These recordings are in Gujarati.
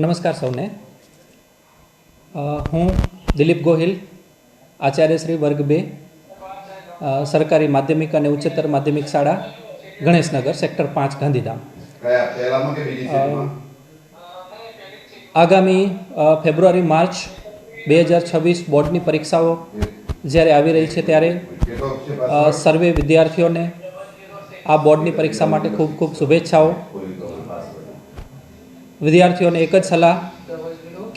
નમસ્કાર સૌને. હું દિલીપ ગોહિલ, આચાર્ય શ્રી વર્ગ 2, સરકારી માધ્યમિક અને ઉચ્ચતર માધ્યમિક શાળા ગણેશનગર, સેક્ટર 5, ગાંધીધામ. આગામી ફેબ્રુઆરી-માર્ચ 2026 બોર્ડની પરીક્ષાઓ જ્યારે આવી રહી છે ત્યારે સર્વે વિદ્યાર્થીઓને આ બોર્ડની પરીક્ષા માટે ખૂબ ખૂબ શુભેચ્છાઓ. વિદ્યાર્થીઓને એક જ સલાહ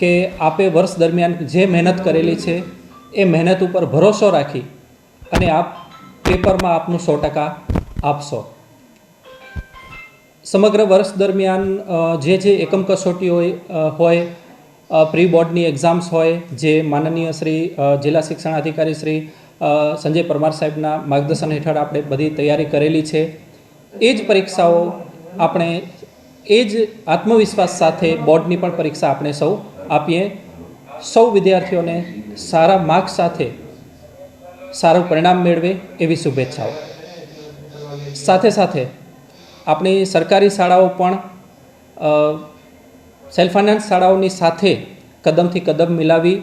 કે આપે વર્ષ દરમિયાન જે મહેનત કરેલી છે એ મહેનત ઉપર ભરોસો રાખી અને આપ પેપરમાં આપનું 100% આપશો. સમગ્ર વર્ષ દરમિયાન જે એકમ કસોટીઓ હોય, પ્રી બોર્ડની એક્ઝામ્સ હોય, જે માનનીય શ્રી જિલ્લા શિક્ષણાધિકારી શ્રી સંજય પરમાર સાહેબના માર્ગદર્શન હેઠળ આપણે બધી તૈયારી કરેલી છે, એ જ પરીક્ષાઓ આપણે એ જ આત્મવિશ્વાસ સાથે બોર્ડની પણ પરીક્ષા આપણે સૌ આપીએ. સૌ વિદ્યાર્થીઓને સારા માર્ક્સ સાથે સારું પરિણામ મેળવે એવી શુભેચ્છાઓ. સાથે સાથે આપણી સરકારી શાળાઓ પણ સેલ્ફ ફાઇનાન્સ શાળાઓની સાથે કદમથી કદમ મિલાવી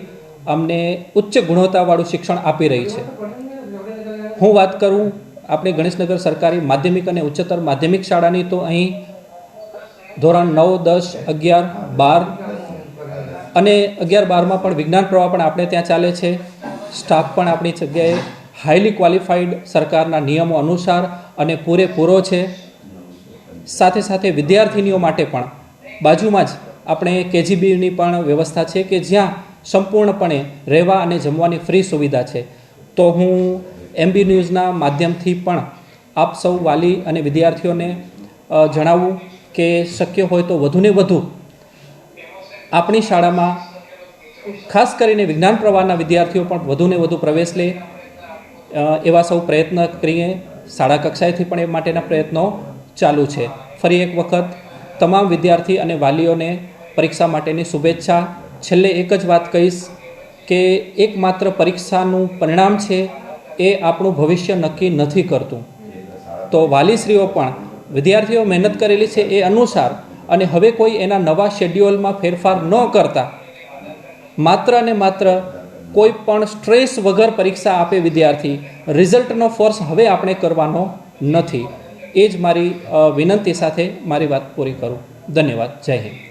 અમને ઉચ્ચ ગુણવત્તાવાળું શિક્ષણ આપી રહી છે. હું વાત કરું આપણી ગણેશનગર સરકારી માધ્યમિક અને ઉચ્ચતર માધ્યમિક શાળાની, તો અહીં ધોરણ 9, 10, 11, 12 અને 11-12માં પણ વિજ્ઞાન પ્રવાહ પણ આપણે ત્યાં ચાલે છે. સ્ટાફ પણ આપણી જગ્યાએ હાઈલી ક્વોલિફાઈડ સરકારના નિયમો અનુસાર અને પૂરેપૂરો છે. સાથે સાથે વિદ્યાર્થીનીઓ માટે પણ બાજુમાં જ આપણે KGBની પણ વ્યવસ્થા છે કે જ્યાં સંપૂર્ણપણે રહેવા અને જમવાની ફ્રી સુવિધા છે. તો હું MB ન્યૂઝના માધ્યમથી પણ આપ સૌ વાલી અને વિદ્યાર્થીઓને જણાવું કે શક્ય હોય તો વધુને વધુ આપણી શાળામાં ખાસ કરીને વિજ્ઞાન પ્રવાહના વિદ્યાર્થીઓ પણ વધુને વધુ પ્રવેશ લે એવા સૌ પ્રયત્ન કરીએ. શાળા કક્ષાએથી પણ એ માટેના પ્રયત્નો ચાલુ છે. ફરી એક વખત તમામ વિદ્યાર્થી અને વાલીઓને પરીક્ષા માટેની શુભેચ્છા. છેલ્લે એક જ વાત કહીશ કે એકમાત્ર પરીક્ષાનું પરિણામ છે એ આપણું ભવિષ્ય નક્કી નથી કરતું. તો વાલીશ્રીઓ પણ વિદ્યાર્થીઓ મહેનત કરેલી છે એ અનુસાર અને હવે કોઈ એના નવા શેડ્યુલમાં ફેરફાર ન કરતા માત્ર અને માત્ર કોઈ પણ સ્ટ્રેસ વગર પરીક્ષા આપે વિદ્યાર્થી. રિઝલ્ટનો ફોર્સ હવે આપણે કરવાનો નથી. એ જ મારી વિનંતી સાથે મારી વાત પૂરી કરું. ધન્યવાદ. જય હિન્દ.